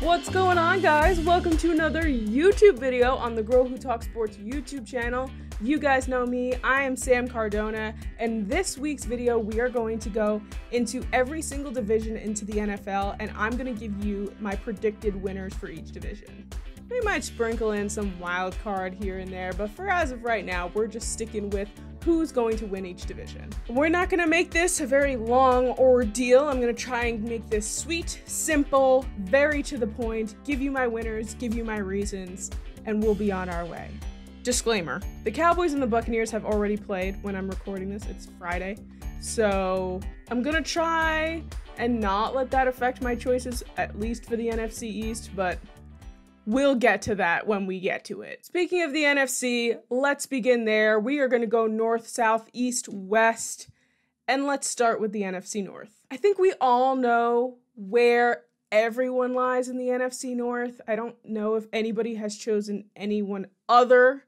What's going on, guys? Welcome to another YouTube video on the Girl Who Talks Sports YouTube channel. You guys know me, I am Sam Cardona, and this week's video we are going to go into every single division into the NFL, and I'm going to give you my predicted winners for each division. We might sprinkle in some wild card here and there, but for as of right now, we're just sticking with who's going to win each division. We're not going to make this a very long ordeal. I'm going to try and make this sweet, simple, very to the point, give you my winners, give you my reasons, and we'll be on our way. Disclaimer, the Cowboys and the Buccaneers have already played when I'm recording this. It's Friday. So I'm going to try and not let that affect my choices, at least for the NFC East, but we'll get to that when we get to it. Speaking of the NFC, let's begin there. We are going to go north, south, east, west, and let's start with the NFC North. I think we all know where everyone lies in the NFC North. I don't know if anybody has chosen anyone other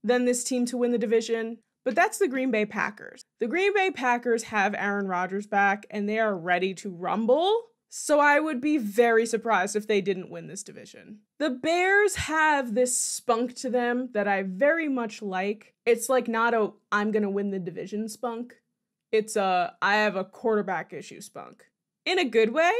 than this team to win the division, but that's the Green Bay Packers. The Green Bay Packers have Aaron Rodgers back, and they are ready to rumble. So I would be very surprised if they didn't win this division. The Bears have this spunk to them that I very much like. It's like not a I'm gonna win the division spunk. It's a I have a quarterback issue spunk. In a good way.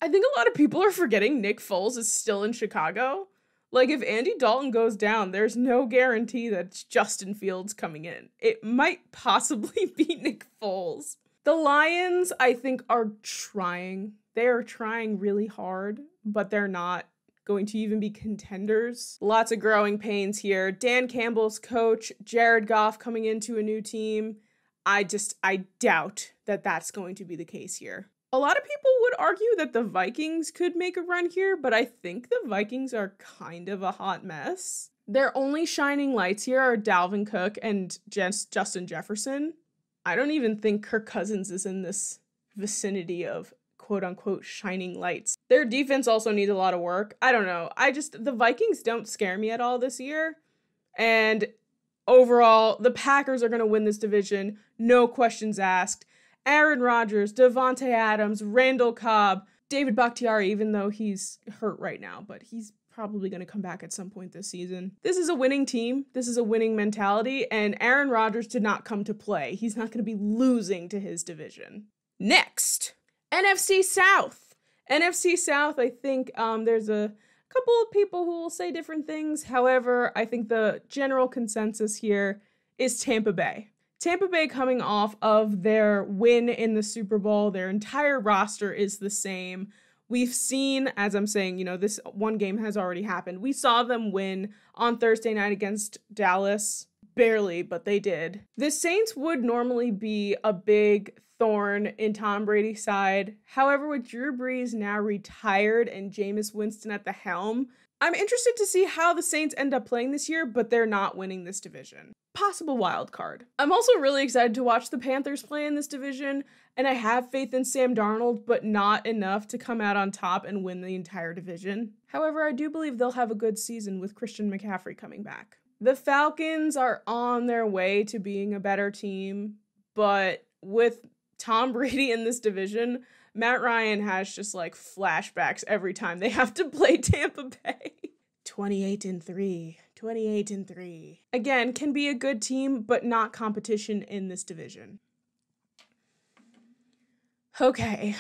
I think a lot of people are forgetting Nick Foles is still in Chicago. Like, if Andy Dalton goes down, there's no guarantee that Justin Fields coming in. It might possibly be Nick Foles. The Lions, I think, are trying. They are trying really hard, but they're not going to even be contenders. Lots of growing pains here. Dan Campbell's coach, Jared Goff coming into a new team. I doubt that that's going to be the case here. A lot of people would argue that the Vikings could make a run here, but I think the Vikings are kind of a hot mess. Their only shining lights here are Dalvin Cook and Justin Jefferson. I don't even think Kirk Cousins is in this vicinity of quote-unquote shining lights. Their defense also needs a lot of work. I don't know. The Vikings don't scare me at all this year. And overall, the Packers are going to win this division. No questions asked. Aaron Rodgers, Devontae Adams, Randall Cobb, David Bakhtiari, even though he's hurt right now, but he's probably going to come back at some point this season. This is a winning team. This is a winning mentality, and Aaron Rodgers did not come to play. He's not going to be losing to his division. Next, NFC South. NFC South, I think there's a couple of people who will say different things. However, I think the general consensus here is Tampa Bay. Tampa Bay coming off of their win in the Super Bowl. Their entire roster is the same. We've seen, as I'm saying, this one game has already happened. We saw them win on Thursday night against Dallas. Barely, but they did. The Saints would normally be a big thorn in Tom Brady's side. However, with Drew Brees now retired and Jameis Winston at the helm, I'm interested to see how the Saints end up playing this year, but they're not winning this division. Possible wild card. I'm also really excited to watch the Panthers play in this division, and I have faith in Sam Darnold, but not enough to come out on top and win the entire division. However, I do believe they'll have a good season with Christian McCaffrey coming back. The Falcons are on their way to being a better team, but with Tom Brady in this division, Matt Ryan has just like flashbacks every time they have to play Tampa Bay. 28-3. 28-3. Again, can be a good team, but not competition in this division. Okay.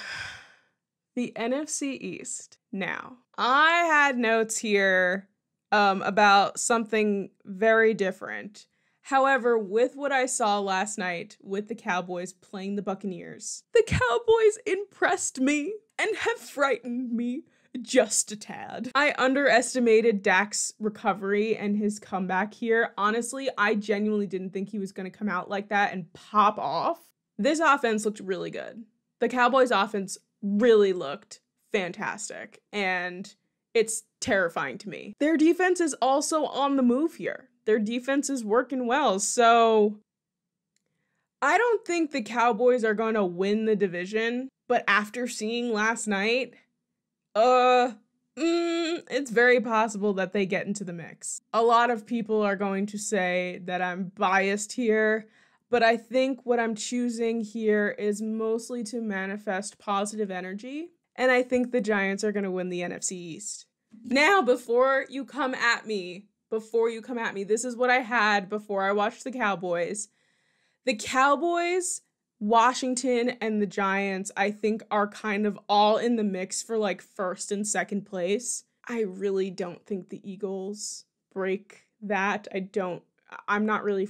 The NFC East. Now, I had notes here about something very different. However, with what I saw last night with the Cowboys playing the Buccaneers, the Cowboys impressed me and have frightened me just a tad. I underestimated Dak's recovery and his comeback here. Honestly, I genuinely didn't think he was going to come out like that and pop off. This offense looked really good. The Cowboys offense really looked fantastic, and it's terrifying to me. Their defense is also on the move here. Their defense is working well, so I don't think the Cowboys are going to win the division, but after seeing last night, it's very possible that they get into the mix. A lot of people are going to say that I'm biased here, but I think what I'm choosing here is mostly to manifest positive energy and I think the Giants are going to win the NFC East. Now, before you come at me, this is what I had before I watched the Cowboys. The Cowboys, Washington, and the Giants, I think, are kind of all in the mix for like first and second place. I really don't think the Eagles break that. I'm not really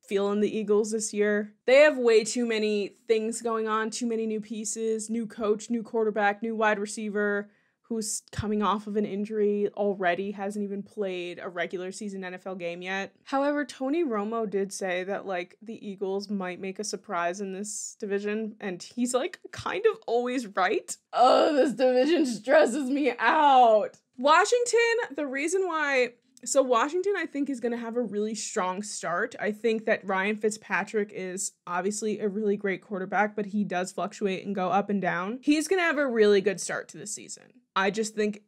feeling the Eagles this year. They have way too many things going on, too many new pieces, new coach, new quarterback, new wide receiver, who's coming off of an injury already, hasn't even played a regular season NFL game yet. However, Tony Romo did say that, like, the Eagles might make a surprise in this division, and he's, like, kind of always right. Oh, this division stresses me out. Washington, the reason why... So Washington, I think, is going to have a really strong start. I think that Ryan Fitzpatrick is obviously a really great quarterback, but he does fluctuate and go up and down. He's going to have a really good start to the season. I just think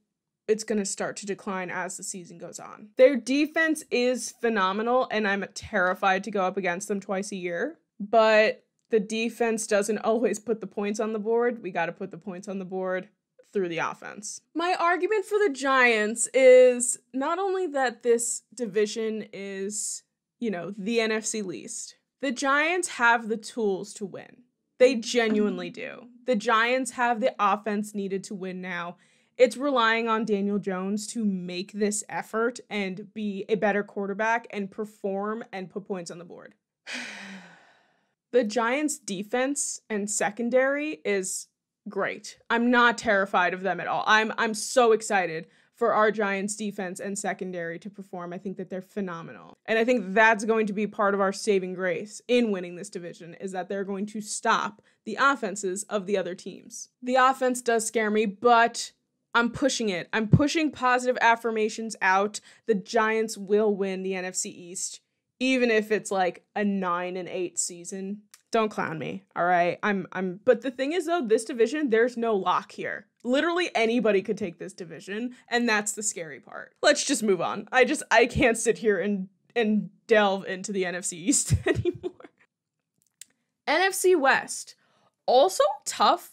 it's going to start to decline as the season goes on. Their defense is phenomenal, and I'm terrified to go up against them twice a year. But the defense doesn't always put the points on the board. We got to put the points on the board through the offense. My argument for the Giants is not only that this division is, the NFC least. The Giants have the tools to win. They genuinely do. The Giants have the offense needed to win now. It's relying on Daniel Jones to make this effort and be a better quarterback and perform and put points on the board. The Giants' defense and secondary is great. I'm not terrified of them at all. I'm so excited for our Giants defense and secondary to perform. I think that they're phenomenal. And I think that's going to be part of our saving grace in winning this division, is that they're going to stop the offenses of the other teams. The offense does scare me, but I'm pushing it. I'm pushing positive affirmations out. The Giants will win the NFC East, even if it's like a 9-8 season. Don't clown me, all right? But the thing is, though, this division, there's no lock here. Literally anybody could take this division, and that's the scary part. Let's just move on. I can't sit here and delve into the NFC East anymore. NFC West, also tough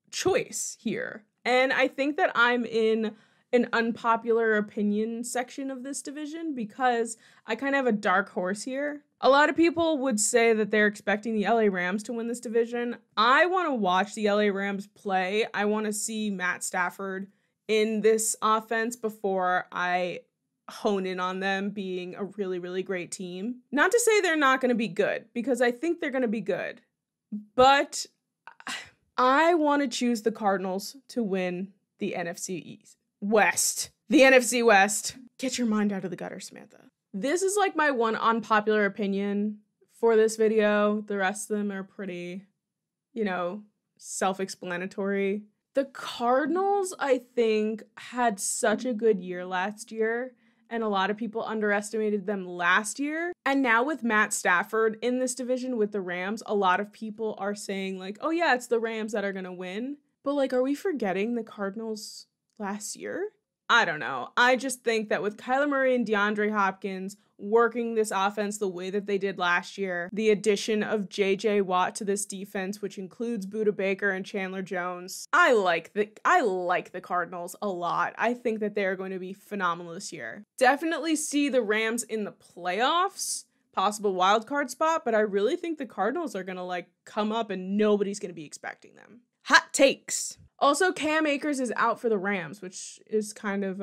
choice here. And I think that I'm in an unpopular opinion section of this division because I kind of have a dark horse here. A lot of people would say that they're expecting the LA Rams to win this division. I want to watch the LA Rams play. I want to see Matt Stafford in this offense before I hone in on them being a really, really great team. Not to say they're not going to be good, because I think they're going to be good. But I want to choose the Cardinals to win the NFC West. The NFC West. Get your mind out of the gutter, Samantha. This is like my one unpopular opinion for this video. The rest of them are pretty, self-explanatory. The Cardinals, I think, had such a good year last year, and a lot of people underestimated them last year. And now with Matt Stafford in this division with the Rams, a lot of people are saying like, oh yeah, it's the Rams that are gonna win. But like, are we forgetting the Cardinals last year? I don't know. I just think that with Kyler Murray and DeAndre Hopkins working this offense the way that they did last year, the addition of J.J. Watt to this defense, which includes Budda Baker and Chandler Jones, I like the Cardinals a lot. I think that they're going to be phenomenal this year. Definitely see the Rams in the playoffs, possible wild card spot, but I really think the Cardinals are going to come up and nobody's going to be expecting them. Hot takes. Also, Cam Akers is out for the Rams, which is kind of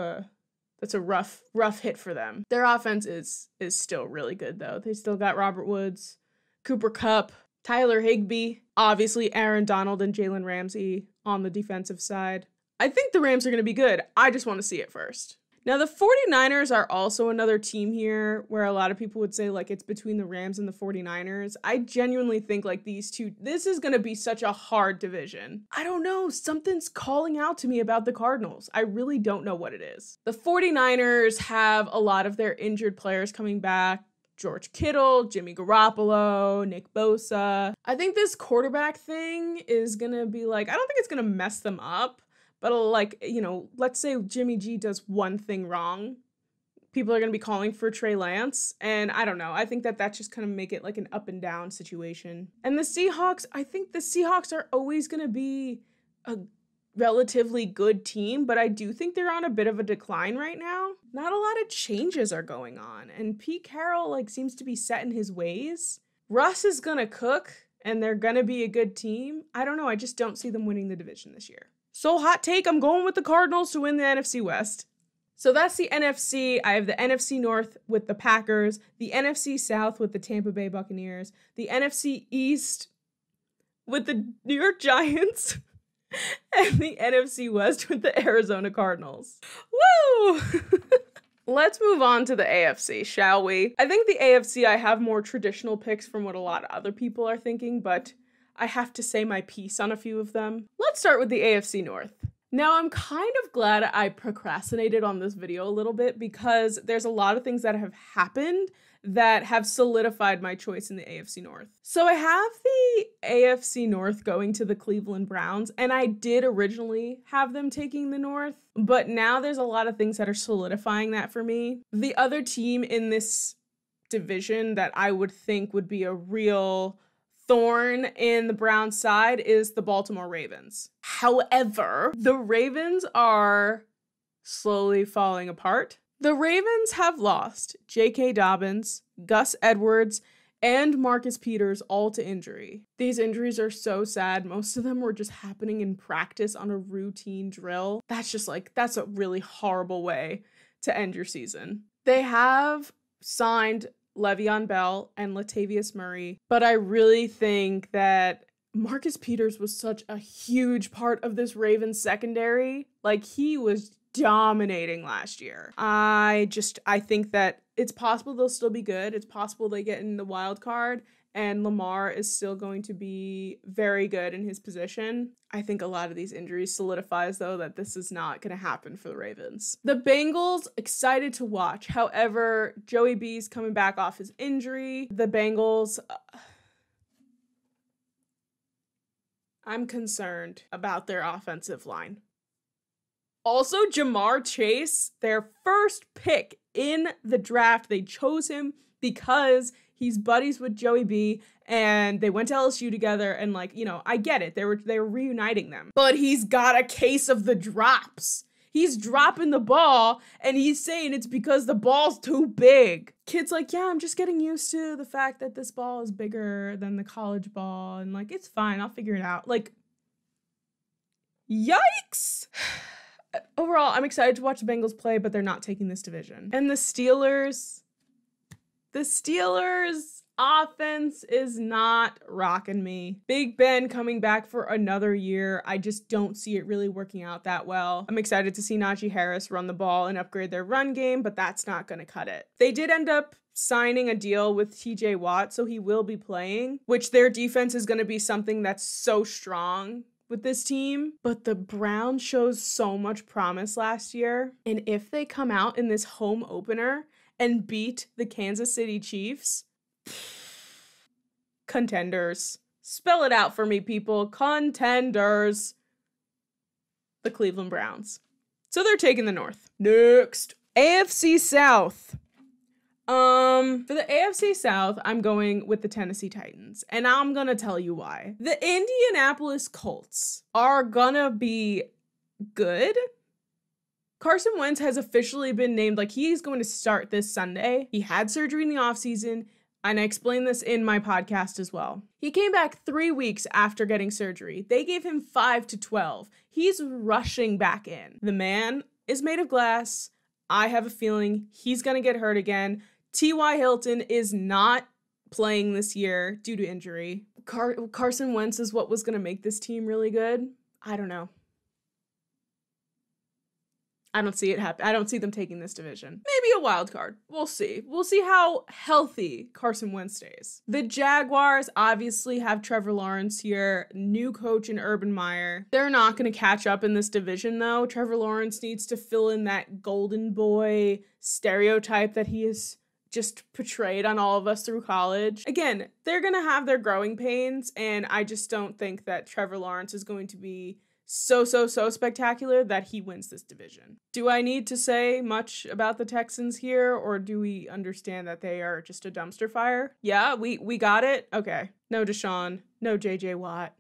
that's a rough hit for them. Their offense is still really good, though. They still got Robert Woods, Cooper Kupp, Tyler Higbee, obviously Aaron Donald and Jalen Ramsey on the defensive side. I think the Rams are going to be good. I just want to see it first. Now, the 49ers are also another team here where a lot of people would say, it's between the Rams and the 49ers. I genuinely think, these two, this is going to be such a hard division. I don't know. Something's calling out to me about the Cardinals. I really don't know what it is. The 49ers have a lot of their injured players coming back. George Kittle, Jimmy Garoppolo, Nick Bosa. I think this quarterback thing is going to be I don't think it's going to mess them up. But let's say Jimmy G does one thing wrong. People are going to be calling for Trey Lance. And I don't know. I think that's just going to make it an up and down situation. And the Seahawks, I think the Seahawks are always going to be a relatively good team, but I do think they're on a bit of a decline right now. Not a lot of changes are going on, and Pete Carroll like seems to be set in his ways. Russ is gonna cook, and they're gonna be a good team. I don't know, I just don't see them winning the division this year. So hot take, I'm going with the Cardinals to win the NFC West. So that's the NFC. I have the NFC North with the Packers, the NFC South with the Tampa Bay Buccaneers, the NFC East with the New York Giants, and the NFC West with the Arizona Cardinals. Woo! Let's move on to the AFC, shall we? I think the AFC, I have more traditional picks from what a lot of other people are thinking, but I have to say my piece on a few of them. Let's start with the AFC North. Now, I'm kind of glad I procrastinated on this video a little bit because there's a lot of things that have happened that have solidified my choice in the AFC North. So I have the AFC North going to the Cleveland Browns, and I did originally have them taking the North, but now there's a lot of things that are solidifying that for me. The other team in this division that I would think would be a real thorn in the Browns' side is the Baltimore Ravens. However, the Ravens are slowly falling apart. The Ravens have lost J.K. Dobbins, Gus Edwards, and Marcus Peters all to injury. These injuries are so sad. Most of them were just happening in practice on a routine drill. That's a really horrible way to end your season. They have signed Le'Veon Bell and Latavius Murray, but I really think that Marcus Peters was such a huge part of this Ravens secondary. Like, he was dominating last year. I think that it's possible they'll still be good. It's possible they get in the wild card, and Lamar is still going to be very good in his position. I think a lot of these injuries solidifies, though, that this is not going to happen for the Ravens. The Bengals, excited to watch. However, Joey B's coming back off his injury. The Bengals, I'm concerned about their offensive line. Also, Jamar Chase, their first pick in the draft, they chose him because he's buddies with Joey B, and they went to LSU together, and like, you know, I get it. They were reuniting them. But he's got a case of the drops. He's dropping the ball, and he's saying it's because the ball's too big. Kid's like, yeah, I'm just getting used to the fact that this ball is bigger than the college ball, and like, it's fine, I'll figure it out. Like, yikes! Overall, I'm excited to watch the Bengals play, but they're not taking this division. And the Steelers offense is not rocking me. Big Ben coming back for another year. I just don't see it really working out that well. I'm excited to see Najee Harris run the ball and upgrade their run game, but that's not going to cut it. They did end up signing a deal with TJ Watt, so he will be playing, which their defense is going to be something that's so strong with this team. But the Browns shows so much promise last year, and if they come out in this home opener and beat the Kansas City Chiefs, contenders. Spell it out for me, people. Contenders. The Cleveland Browns. So they're taking the North. Next, AFC South. For the AFC South, I'm going with the Tennessee Titans, and I'm gonna tell you why. The Indianapolis Colts are gonna be good. Carson Wentz has officially been named, like, he's going to start this Sunday. He had surgery in the offseason, and I explained this in my podcast as well. He came back 3 weeks after getting surgery. They gave him 5 to 12. He's rushing back in. The man is made of glass. I have a feeling he's gonna get hurt again. T.Y. Hilton is not playing this year due to injury. Carson Wentz is what was going to make this team really good. I don't know. I don't see it happen. I don't see them taking this division. Maybe a wild card. We'll see. We'll see how healthy Carson Wentz stays. The Jaguars obviously have Trevor Lawrence here, new coach in Urban Meyer. They're not going to catch up in this division, though. Trevor Lawrence needs to fill in that golden boy stereotype that he is just portrayed on all of us through college. Again, they're going to have their growing pains, and I just don't think that Trevor Lawrence is going to be so spectacular that he wins this division. Do I need to say much about the Texans here, or do we understand that they are just a dumpster fire? Yeah, we got it? Okay. No Deshaun, no JJ Watt.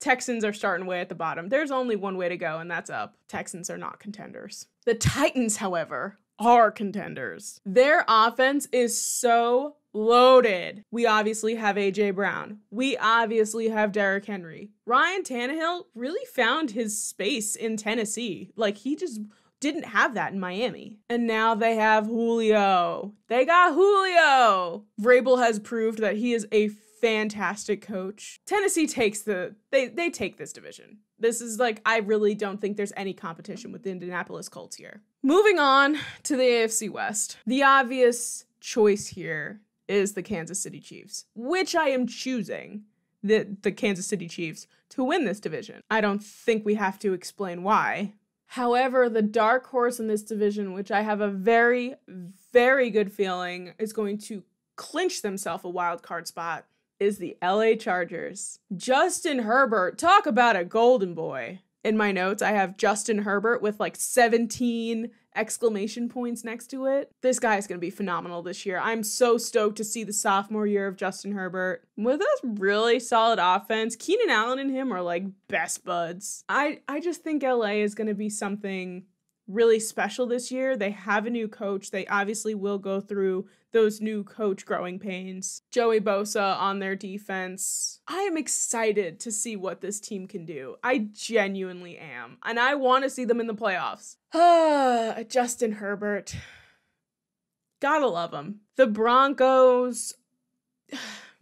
Texans are starting way at the bottom. There's only one way to go, and that's up. Texans are not contenders. The Titans, however, are contenders. Their offense is so loaded. We obviously have A.J. Brown. We obviously have Derrick Henry. Ryan Tannehill really found his space in Tennessee. Like, he just didn't have that in Miami. And now they have Julio. They got Julio. Vrabel has proved that he is a fantastic coach. Tennessee takes they take this division. This is like, I really don't think there's any competition with the Indianapolis Colts here. Moving on to the AFC West. The obvious choice here is the Kansas City Chiefs, which I am choosing the Kansas City Chiefs to win this division. I don't think we have to explain why. However, the dark horse in this division, which I have a very, very good feeling is going to clinch themselves a wild card spot, is the LA Chargers. Justin Herbert, talk about a golden boy. In my notes, I have Justin Herbert with like 17 exclamation points next to it. This guy is going to be phenomenal this year. I'm so stoked to see the sophomore year of Justin Herbert. With a really solid offense, Keenan Allen and him are like best buds. I just think LA is going to be something really special this year. They have a new coach. They obviously will go through those new coach growing pains. Joey Bosa on their defense. I am excited to see what this team can do. I genuinely am. And I want to see them in the playoffs. Justin Herbert. Gotta love him. The Broncos,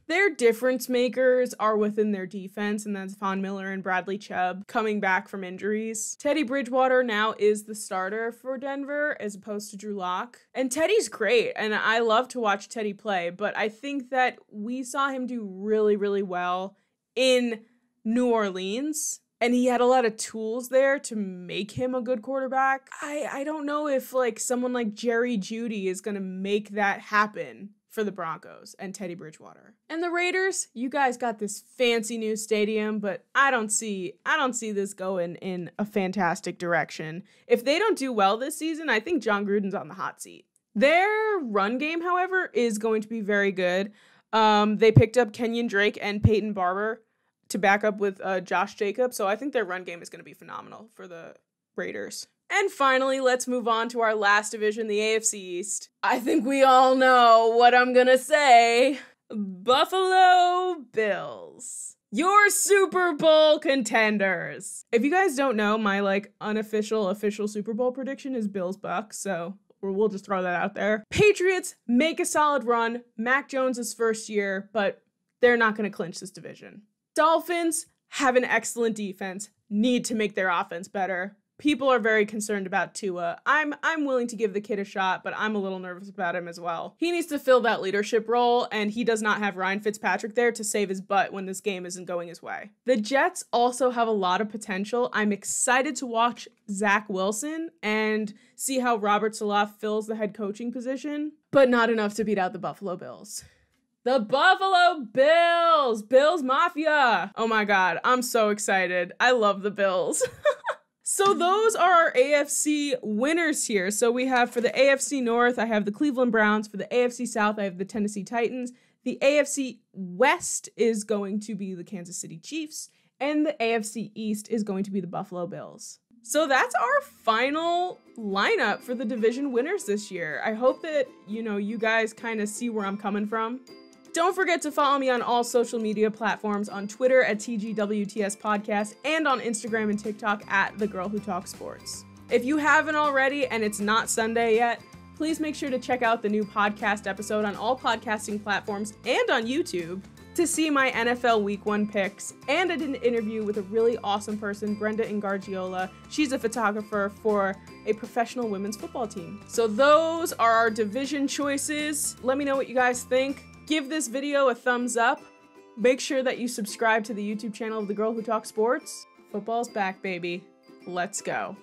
their difference makers are within their defense, and that's Von Miller and Bradley Chubb coming back from injuries. Teddy Bridgewater now is the starter for Denver as opposed to Drew Lock. And Teddy's great, and I love to watch Teddy play, but I think that we saw him do really, really well in New Orleans, and he had a lot of tools there to make him a good quarterback. I don't know if like someone like Jerry Jeudy is going to make that happen for the Broncos and Teddy Bridgewater. And the Raiders, you guys got this fancy new stadium, but I don't see this going in a fantastic direction. If they don't do well this season, I think John Gruden's on the hot seat. Their run game, however, is going to be very good. They picked up Kenyon Drake and Peyton Barber to back up with Josh Jacobs, so I think their run game is going to be phenomenal for the Raiders. And finally, let's move on to our last division, the AFC East. I think we all know what I'm gonna say. Buffalo Bills. Your Super Bowl contenders. If you guys don't know, my like official Super Bowl prediction is Bills-Bucks, so we'll just throw that out there. Patriots make a solid run. Mac Jones' first year, but they're not gonna clinch this division. Dolphins have an excellent defense, need to make their offense better. People are very concerned about Tua. I'm willing to give the kid a shot, but I'm a little nervous about him as well. He needs to fill that leadership role, and he does not have Ryan Fitzpatrick there to save his butt when this game isn't going his way. The Jets also have a lot of potential. I'm excited to watch Zach Wilson and see how Robert Saleh fills the head coaching position, but not enough to beat out the Buffalo Bills. The Buffalo Bills! Bills Mafia! Oh my God, I'm so excited. I love the Bills. So those are our AFC winners here. So we have for the AFC North, I have the Cleveland Browns. For the AFC South, I have the Tennessee Titans. The AFC West is going to be the Kansas City Chiefs. And the AFC East is going to be the Buffalo Bills. So that's our final lineup for the division winners this year. I hope that, you guys kind of see where I'm coming from. Don't forget to follow me on all social media platforms, on Twitter at TGWTS Podcast and on Instagram and TikTok at The Girl Who Talks Sports. If you haven't already and it's not Sunday yet, please make sure to check out the new podcast episode on all podcasting platforms and on YouTube to see my NFL Week 1 picks. And I did an interview with a really awesome person, Brenda Ingargiola. She's a photographer for a professional women's football team. So those are our division choices. Let me know what you guys think. Give this video a thumbs up. Make sure that you subscribe to the YouTube channel of The Girl Who Talks Sports. Football's back, baby. Let's go.